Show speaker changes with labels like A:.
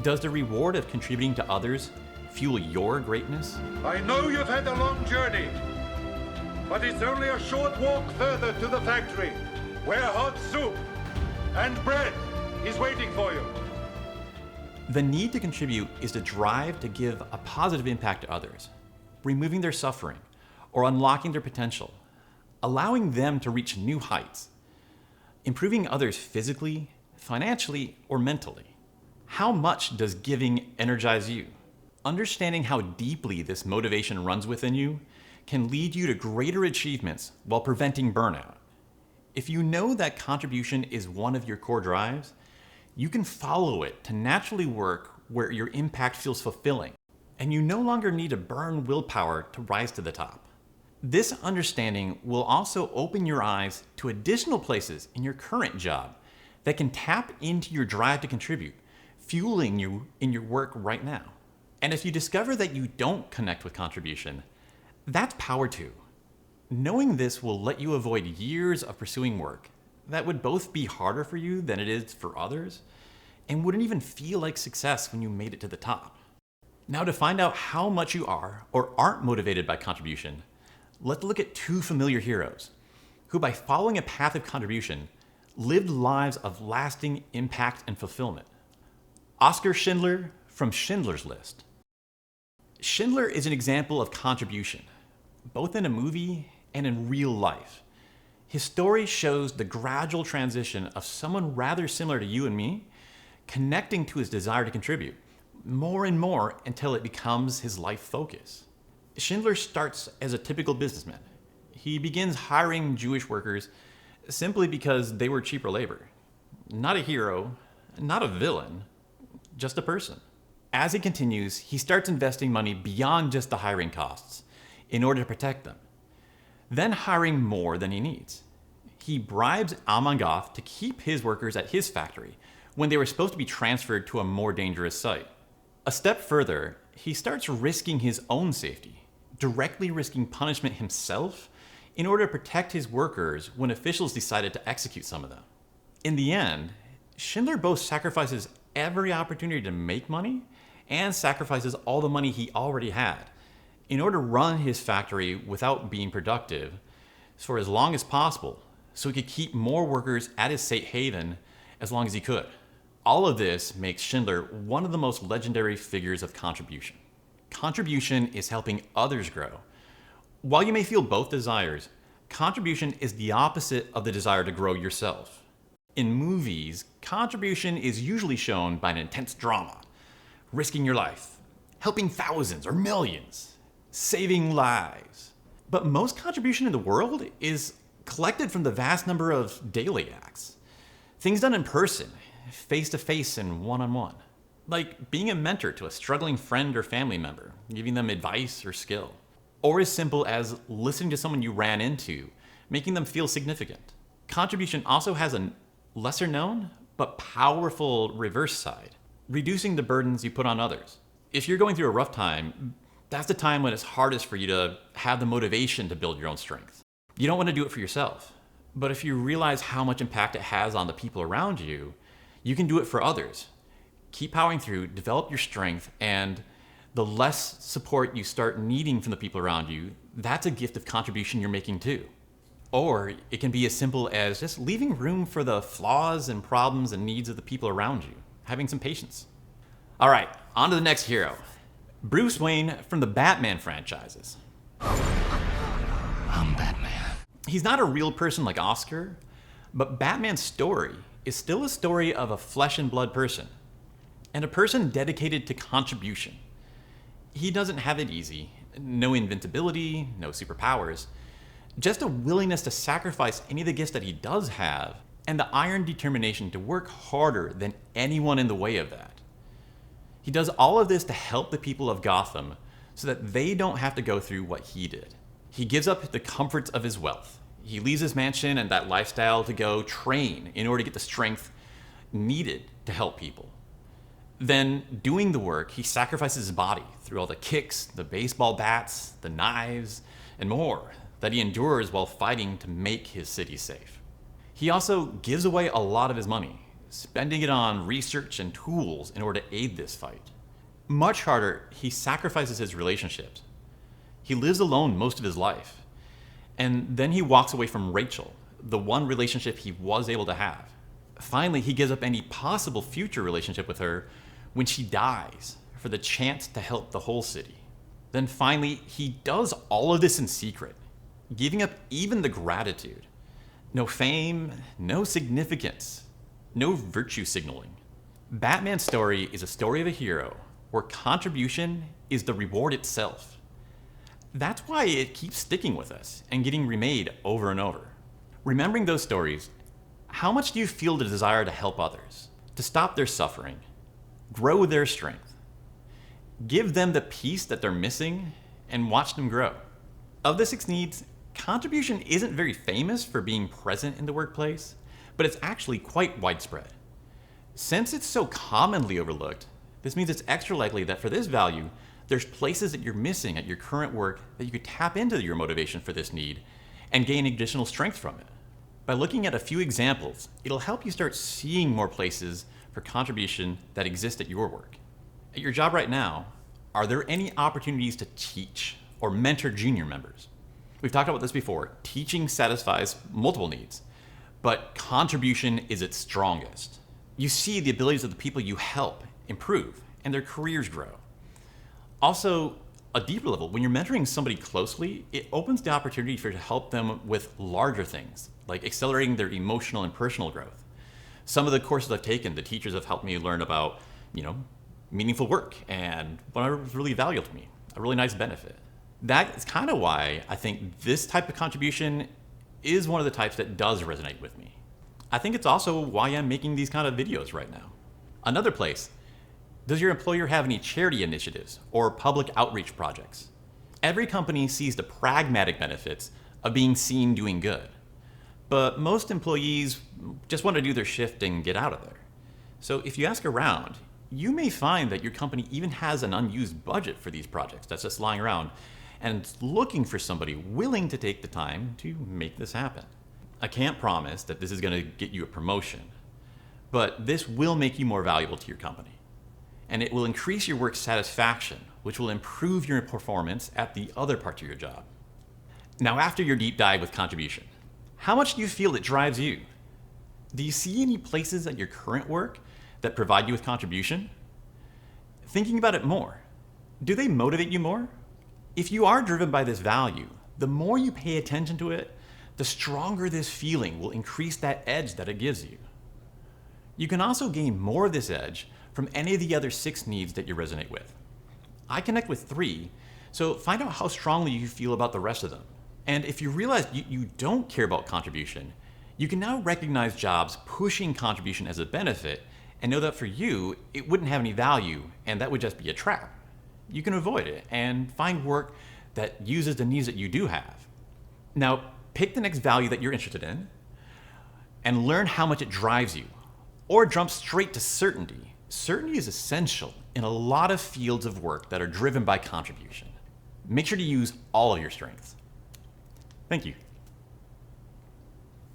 A: Does the reward of contributing to others fuel your greatness?
B: I know you've had a long journey, but it's only a short walk further to the factory, where hot soup and bread is waiting for you.
A: The need to contribute is the drive to give a positive impact to others, removing their suffering or unlocking their potential, allowing them to reach new heights, improving others physically, financially, or mentally. How much does giving energize you? Understanding how deeply this motivation runs within you can lead you to greater achievements while preventing burnout. If you know that contribution is one of your core drives, you can follow it to naturally work where your impact feels fulfilling, and you no longer need to burn willpower to rise to the top. This understanding will also open your eyes to additional places in your current job that can tap into your drive to contribute, fueling you in your work right now. And if you discover that you don't connect with contribution, that's power too. Knowing this will let you avoid years of pursuing work that would both be harder for you than it is for others, and wouldn't even feel like success when you made it to the top. Now, to find out how much you are or aren't motivated by contribution, let's look at two familiar heroes who, by following a path of contribution, lived lives of lasting impact and fulfillment. Oskar Schindler from Schindler's List. Schindler is an example of contribution, both in a movie and in real life. His story shows the gradual transition of someone rather similar to you and me, connecting to his desire to contribute more and more until it becomes his life focus. Schindler starts as a typical businessman. He begins hiring Jewish workers simply because they were cheaper labor. Not a hero, not a villain, just a person. As he continues, he starts investing money beyond just the hiring costs in order to protect them, then hiring more than he needs. He bribes Almangoth to keep his workers at his factory when they were supposed to be transferred to a more dangerous site. A step further, he starts risking his own safety, directly risking punishment himself in order to protect his workers when officials decided to execute some of them. In the end, Schindler both sacrifices every opportunity to make money and sacrifices all the money he already had in order to run his factory without being productive for as long as possible, so he could keep more workers at his safe haven as long as he could. All of this makes Schindler one of the most legendary figures of contribution. Contribution is helping others grow. While you may feel both desires, contribution is the opposite of the desire to grow yourself. In movies, contribution is usually shown by an intense drama, risking your life, helping thousands or millions, saving lives. But most contribution in the world is collected from the vast number of daily acts. Things done in person, face-to-face and one-on-one. Like being a mentor to a struggling friend or family member, giving them advice or skill. Or as simple as listening to someone you ran into, making them feel significant. Contribution also has a lesser known but powerful reverse side, reducing the burdens you put on others. If you're going through a rough time, that's the time when it's hardest for you to have the motivation to build your own strength. You don't want to do it for yourself, but if you realize how much impact it has on the people around you, you can do it for others. Keep powering through, develop your strength, and the less support you start needing from the people around you, that's a gift of contribution you're making too. Or it can be as simple as just leaving room for the flaws and problems and needs of the people around you, having some patience. All right, on to the next hero. Bruce Wayne from the Batman franchises.
C: I'm Batman.
A: He's not a real person like Oskar, but Batman's story is still a story of a flesh and blood person, and a person dedicated to contribution. He doesn't have it easy, no invincibility, no superpowers, just a willingness to sacrifice any of the gifts that he does have, and the iron determination to work harder than anyone in the way of that. He does all of this to help the people of Gotham so that they don't have to go through what he did. He gives up the comforts of his wealth. He leaves his mansion and that lifestyle to go train in order to get the strength needed to help people. Then, doing the work, he sacrifices his body through all the kicks, the baseball bats, the knives, and more that he endures while fighting to make his city safe. He also gives away a lot of his money, spending it on research and tools in order to aid this fight. Much harder, he sacrifices his relationships. He lives alone most of his life. And then he walks away from Rachel, the one relationship he was able to have. Finally, he gives up any possible future relationship with her when she dies for the chance to help the whole city. Then finally, he does all of this in secret, giving up even the gratitude. No fame, no significance, no virtue signaling. Batman's story is a story of a hero where contribution is the reward itself. That's why it keeps sticking with us and getting remade over and over. Remembering those stories, how much do you feel the desire to help others, to stop their suffering, grow their strength, give them the peace that they're missing, and watch them grow? Of the 6 needs, contribution isn't very famous for being present in the workplace, but it's actually quite widespread. Since it's so commonly overlooked, this means it's extra likely that for this value, there's places that you're missing at your current work that you could tap into your motivation for this need and gain additional strength from it. By looking at a few examples, it'll help you start seeing more places for contribution that exist at your work. At your job right now, are there any opportunities to teach or mentor junior members? We've talked about this before. Teaching satisfies multiple needs, but contribution is its strongest. You see the abilities of the people you help improve and their careers grow. Also, a deeper level, when you're mentoring somebody closely, it opens the opportunity for you to help them with larger things, like accelerating their emotional and personal growth. Some of the courses I've taken, the teachers have helped me learn about, meaningful work and what was really valuable to me, a really nice benefit. That's kind of why I think this type of contribution is one of the types that does resonate with me. I think it's also why I'm making these kind of videos right now. Another place, does your employer have any charity initiatives or public outreach projects? Every company sees the pragmatic benefits of being seen doing good, but most employees just want to do their shift and get out of there. So if you ask around, you may find that your company even has an unused budget for these projects that's just lying around and looking for somebody willing to take the time to make this happen. I can't promise that this is going to get you a promotion, but this will make you more valuable to your company. And it will increase your work satisfaction, which will improve your performance at the other parts of your job. Now, after your deep dive with contribution, how much do you feel it drives you? Do you see any places at your current work that provide you with contribution? Thinking about it more, do they motivate you more? If you are driven by this value, the more you pay attention to it, the stronger this feeling will increase that edge that it gives you. You can also gain more of this edge from any of the other 6 needs that you resonate with. I connect with 3, so find out how strongly you feel about the rest of them. And if you realize you don't care about contribution, you can now recognize jobs pushing contribution as a benefit and know that for you, it wouldn't have any value and that would just be a trap. You can avoid it and find work that uses the needs that you do have. Now, pick the next value that you're interested in and learn how much it drives you, or jump straight to certainty. Certainty is essential in a lot of fields of work that are driven by contribution. Make sure to use all of your strengths. Thank you.